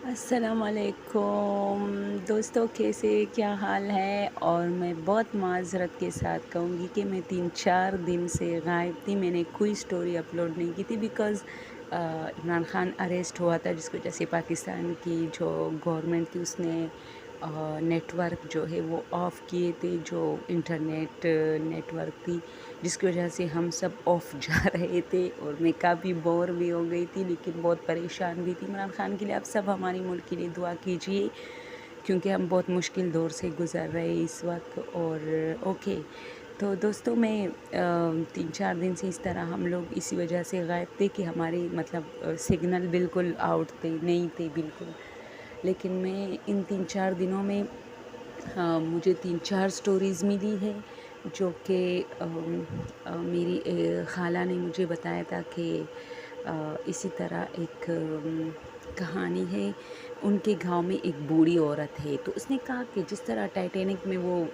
السلام علیکم دوستوں، کیسے کیا حال ہے؟ اور میں بہت معذرت کے ساتھ کہوں گی کہ میں 3-4 دن سے غائب تھی. میں نے کوئی سٹوری اپلوڈ نہیں کی تھی بیکاز عمران خان اریسٹ ہوا تھا، جس کی وجہ سے پاکستان کی جو گورنمنٹ تھی اس نے نیٹ ورک جو ہے وہ آف کیے تھے، جو انٹرنیٹ نیٹ ورک تھی، جس کی وجہ سے ہم سب آف جا رہے تھے اور میں کافی بور بھی ہو گئی تھی، لیکن بہت پریشان بھی تھی. عمران خان کے لیے آپ سب ہماری ملک کے لیے دعا کیجیے، کیونکہ ہم بہت مشکل دور سے گزر رہے ہیں اس وقت. اور اوکے، تو دوستوں میں 3-4 دن سے اس طرح ہم لوگ اسی وجہ سے غائب تھے کہ ہمارے سگنل بالکل آؤٹ تھے، نہیں تھے بالکل. لیکن میں ان 3-4 دنوں میں مجھے 3-4 سٹوریز ملی ہے، جو کہ میری خالہ نے مجھے بتایا تھا کہ اسی طرح ایک کہانی ہے. ان کے گاؤں میں ایک بوڑھی عورت ہے، تو اس نے کہا کہ جس طرح ٹائٹینک میں وہ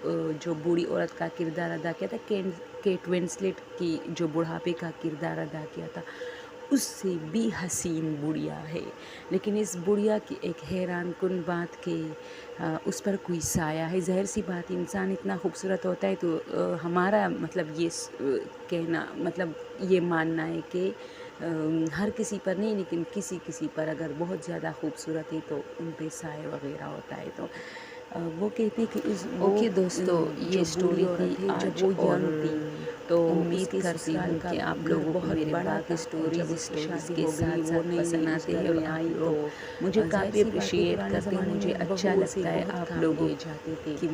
جو بوڑھی عورت کا کردار ادا کیا تھا، کیٹ وینسلیٹ کی جو بڑھاپے کا کردار ادا کیا تھا، اس سے بھی حسین بڑھیا ہے. لیکن اس بڑھیا کی ایک حیران کن بات کہ اس پر کوئی سایہ ہے. ظاہر سی بات، انسان اتنا خوبصورت ہوتا ہے تو ہمارا یہ کہنا یہ ماننا ہے کہ ہر کسی پر نہیں، لیکن کسی کسی پر اگر بہت زیادہ خوبصورت ہے تو ان پہ سائے وغیرہ ہوتا ہے. تو وہ کہتے کہ اوکے دوستو، یہ جو بوڑھی سٹوری تھی عورت ہے جب آج، وہ اور ینگ تھی تو اس امید کے کرتی سسرال ہوں کا کہ آپ گھر لوگوں کو بہت میرے بڑا باقی تھا، اور جب اس کی سٹوریز شادی کے ہو گئی ساتھ وہ ساتھ نئی نئی پسند اس آتے ہیں، گھر اور میں آپ آئی تو لوگ مجھے ظاہر کافی سی بات ہے، اپریشیٹ پرانے کرتے ہیں. زمانے مجھے میں اچھا بہو سے لگتا ہے بہت آپ کام لوگوں لیے جاتے تھے، کہ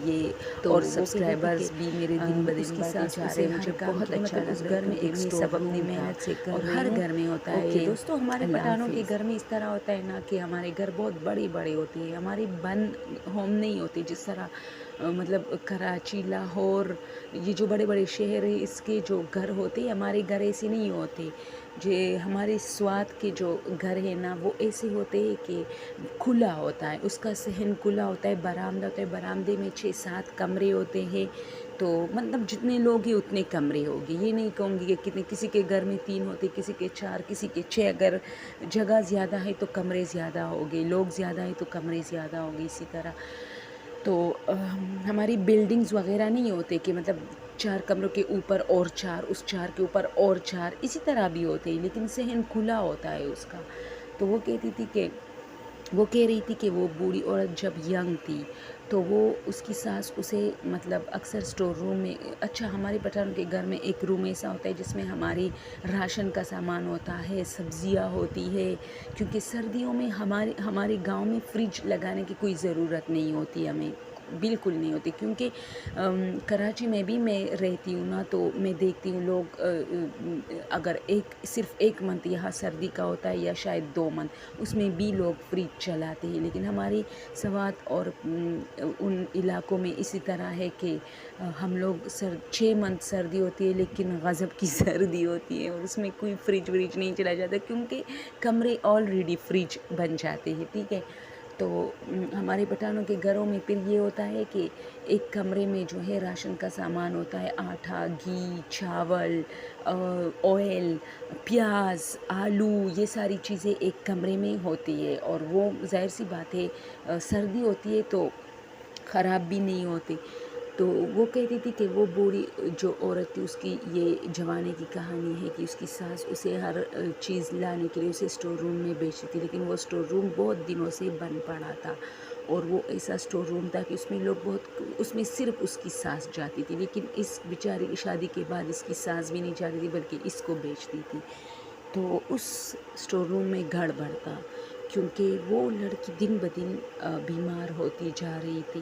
یہ تو اور وہ کہتی تھی کہ سبسکرائبرز بھی میرے دن اس بدن کی بڑھتے ساس جا رہے اسے ہیں. ہر مجھے کام بہت کی، اچھا مطلب لگ اس رہا ہے گھر میں کیونکہ ایک میں اسٹور سب اپنی روم تھا، محنت سے کر اور رہی ہر ہوں. گھر میں ہوتا اوکے ہے. دوستو، ہمارے اللہ پٹھانوں کے حافظ. گھر میں اس طرح ہوتا ہے نا کہ ہمارے گھر بہت بڑے بڑے ہوتے ہیں. ہمارے بند ہوم نہیں ہوتے جس طرح کراچی، لاہور، یہ جو بڑے بڑے شہر ہیں اس کے جو گھر ہوتے ہیں، ہمارے گھر ایسے نہیں ہوتے. ہمارے سوات کے جو گھر ہے نا وہ ایسے ہوتے ہیں کہ کھلا ہوتا ہے، اس کا صحن کھلا ہوتا ہے، برآمدہ ہوتا ہے، برآمدے میں 6-7 کمرے ہوتے ہیں. تو جتنے لوگ ہیں اتنے کمرے ہوگے. یہ نہیں کہوں گی کہ کسی کے گھر میں 3 ہوتے، کسی کے 4، کسی کے 6. اگر جگہ زیادہ ہے تو کمرے زیادہ ہوگے، لوگ زیادہ ہیں تو کمرے زیادہ ہوگے. اسی طرح تو ہماری بلڈنگز وغیرہ نہیں ہوتے کہ 4 کمروں کے اوپر اور 4، اس 4 کے اوپر اور 4، اسی طرح بھی ہوتے ہیں، لیکن صحن کھلا ہوتا ہے اس کا. تو وہ کہہ رہی تھی کہ وہ بوڑھی عورت جب ینگ تھی تو وہ اس کی ساس اسے اکثر سٹور روم میں، اچھا ہمارے پٹھانوں کے گھر میں ایک روم ایسا ہوتا ہے جس میں ہماری راشن کا سامان ہوتا ہے، سبزیاں ہوتی ہے، کیونکہ سردیوں میں ہمارے گاؤں میں فریج لگانے کی کوئی ضرورت نہیں ہوتی، ہمیں بالکل نہیں ہوتی. کیونکہ کراچی میں بھی میں رہتی ہوں نا، تو میں دیکھتی ہوں لوگ اگر صرف 1 منتھ یہاں سردی کا ہوتا ہے یا شاید 2 منتھ، اس میں بھی لوگ فریج چلاتے ہیں. لیکن ہماری سوات اور ان علاقوں میں اسی طرح ہے کہ ہم لوگ 6 منتھ سردی ہوتی ہے لیکن غضب کی سردی ہوتی ہے، اور اس میں کوئی فریج وریج نہیں چلا جاتا کیونکہ کمرے آلریڈی فریج بن جاتے ہیں. ٹھیک ہے، تو ہمارے پٹھانوں کے گھروں میں پھر یہ ہوتا ہے کہ ایک کمرے میں جو ہے راشن کا سامان ہوتا ہے، آٹا، گھی، چاول، آئل، پیاز، آلو، یہ ساری چیزیں ایک کمرے میں ہوتی ہے. اور وہ ظاہر سی بات ہے سردی ہوتی ہے تو خراب بھی نہیں ہوتے. تو وہ کہتی تھی کہ وہ بوڑھی جو عورت تھی اس کی یہ جوانے کی کہانی ہے کہ اس کی ساس اسے ہر چیز لانے کے لیے اسے سٹور روم میں بیچتی تھی، لیکن وہ سٹور روم بہت دنوں سے بند پڑا تھا. اور وہ ایسا سٹور روم تھا کہ اس میں صرف اس کی ساس جاتی تھی، لیکن اس بیچاری کی شادی کے بعد اس کی ساس بھی نہیں جاتی تھی بلکہ اس کو بیچتی تھی. تو اس سٹور روم میں گڑبڑ تھا کیونکہ وہ لڑکی دن بدن بیمار ہوتی جا رہی تھی،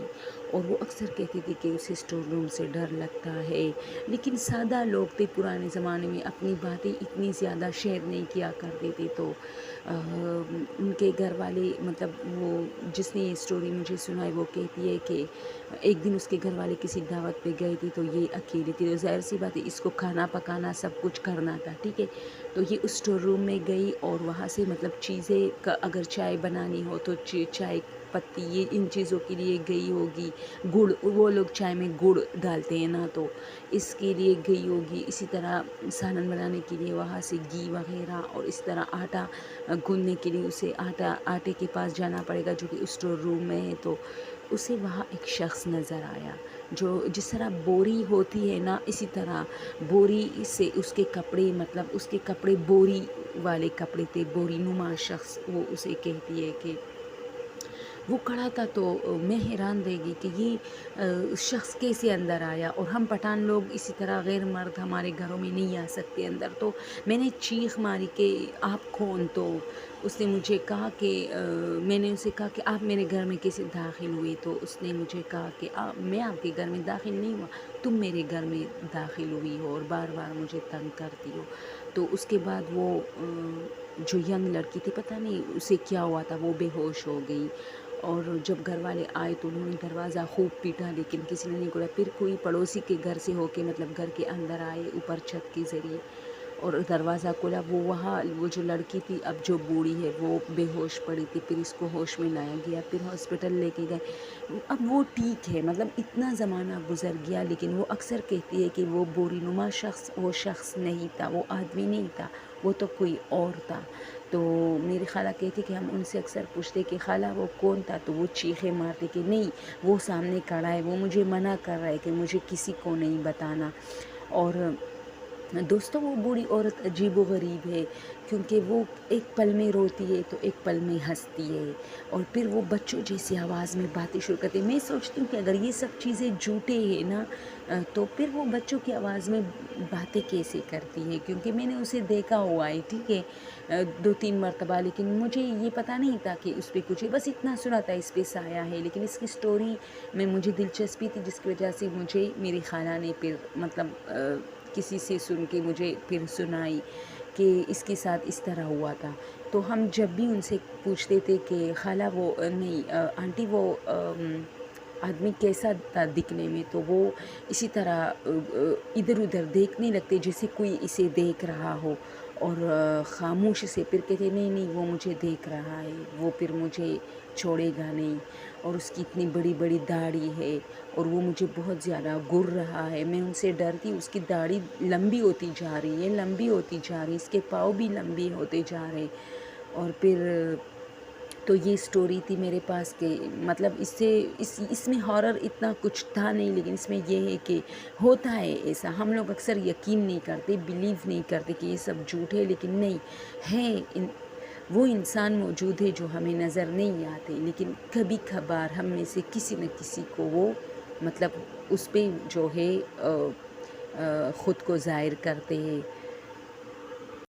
اور وہ اکثر کہتی تھی کہ اسے سٹور روم سے ڈر لگتا ہے. لیکن سادہ لوگ تھے پرانے زمانے میں، اپنی باتیں اتنی زیادہ شیئر نہیں کیا کرتے تھے. تو ان کے گھر والے وہ جس نے یہ سٹوری مجھے سنائی وہ کہتی ہے کہ ایک دن اس کے گھر والے کسی دعوت پہ گئے تھے تو یہ اکیلی تھی. تو ظاہر سی بات ہے اس کو کھانا پکانا سب کچھ کرنا تھا. ٹھیک ہے، تو یہ اسٹور روم میں گئی اور وہاں سے مطلب چیزیں کا اگر چائے بنانی ہو تو چائے پتی یہ ان چیزوں کے لیے گئی ہوگی، گڑ وہ لوگ چائے میں گڑ ڈالتے ہیں نا، تو اس کے لیے گئی ہوگی، اسی طرح سالن بنانے کے لیے وہاں سے گھی وغیرہ، اور اس طرح آٹا گوندنے کے لیے اسے آٹے کے پاس جانا پڑے گا جو کہ اسٹور روم میں ہے۔ تو اسے وہاں ایک شخص نظر آیا جو جس طرح بوری ہوتی ہے نا، اسی طرح بوری سے اس کے کپڑے، مطلب اس کے کپڑے بوری والے کپڑے تھے، بوری نما شخص وہ اسے کہتی ہے کہ وہ کھڑا تھا۔ تو میں حیران رہ گئی کہ یہ شخص کیسے اندر آیا، اور ہم پٹھان لوگ اسی طرح غیر مرد ہمارے گھروں میں نہیں آ سکتے اندر۔ تو میں نے چیخ ماری کہ آپ کون؟ تو اس نے مجھے کہا کہ میں نے اسے کہا کہ آپ میرے گھر میں کیسے داخل ہوئی؟ تو اس نے مجھے کہا کہ میں آپ کے گھر میں داخل نہیں ہوا، تم میرے گھر میں داخل ہوئی ہو اور بار بار مجھے تنگ کرتی ہو۔ تو اس کے بعد وہ جو ینگ لڑکی تھی، پتہ نہیں اسے کیا ہوا تھا، وہ بے ہوش ہو گئی، اور جب گھر والے آئے تو انہوں نے دروازہ خوب پیٹا لیکن کسی نے نہیں کھولا۔ پھر کوئی پڑوسی کے گھر سے ہو کے مطلب گھر کے اندر آئے اوپر چھت کے ذریعے اور دروازہ کھولا۔ وہ جو لڑکی تھی اب جو بوڑھی ہے وہ بے ہوش پڑی تھی، پھر اس کو ہوش میں لایا گیا، پھر ہاسپٹل لے کے گئے۔ اب وہ ٹھیک ہے، مطلب اتنا زمانہ گزر گیا، لیکن وہ اکثر کہتی ہے کہ وہ بوری نما شخص وہ شخص نہیں تھا، وہ آدمی نہیں تھا، وہ تو کوئی اور تھا۔ تو میری خالہ کہتی کہ ہم ان سے اکثر پوچھتے کہ خالہ وہ کون تھا، تو وہ چیخیں مارتے کہ نہیں وہ سامنے کھڑا ہے، وہ مجھے منع کر رہا ہے کہ مجھے کسی کو نہیں بتانا۔ اور دوستوں وہ بوڑھی عورت عجیب و غریب ہے، کیونکہ وہ ایک پل میں روتی ہے تو ایک پل میں ہنستی ہے، اور پھر وہ بچوں جیسی آواز میں باتیں شروع کرتی ہے۔ میں سوچتی ہوں کہ اگر یہ سب چیزیں جھوٹے ہیں نا، تو پھر وہ بچوں کی آواز میں باتیں کیسے کرتی ہے؟ کیونکہ میں نے اسے دیکھا ہوا ہے، ٹھیک ہے، 2-3 مرتبہ، لیکن مجھے یہ پتہ نہیں تھا کہ اس پہ کچھ ہے، بس اتنا سنا تھا اس پہ سایہ ہے، لیکن اس کی سٹوری میں مجھے دلچسپی تھی، جس کی وجہ سے مجھے میری خالہ نے پھر مطلب کسی سے سن کے مجھے پھر سنائی کہ اس کے ساتھ اس طرح ہوا تھا۔ تو ہم جب بھی ان سے پوچھتے تھے کہ خالہ وہ نہیں آنٹی وہ آدمی کیسا تھا دکھنے میں، تو وہ اسی طرح ادھر ادھر دیکھنے لگتے جیسے کوئی اسے دیکھ رہا ہو، اور خاموش سے پھر کہتے نہیں نہیں وہ مجھے دیکھ رہا ہے، وہ پھر مجھے چھوڑے گا نہیں، اور اس کی اتنی بڑی بڑی داڑھی ہے اور وہ مجھے بہت زیادہ گر رہا ہے، میں ان سے ڈرتی، اس کی داڑھی لمبی ہوتی جا رہی ہے، لمبی ہوتی جا رہی ہے، اس کے پاؤں بھی لمبی ہوتے جا رہے۔ اور پھر تو یہ سٹوری تھی میرے پاس کہ مطلب اس میں ہارر اتنا کچھ تھا نہیں، لیکن اس میں یہ ہے کہ ہوتا ہے ایسا، ہم لوگ اکثر یقین نہیں کرتے، بیلیو نہیں کرتے کہ یہ سب جھوٹ ہے، لیکن نہیں ہے، وہ انسان موجود ہے جو ہمیں نظر نہیں آتے، لیکن کبھی کبھار ہم میں سے کسی نہ کسی کو وہ مطلب اس پہ جو ہے خود کو ظاہر کرتے ہیں۔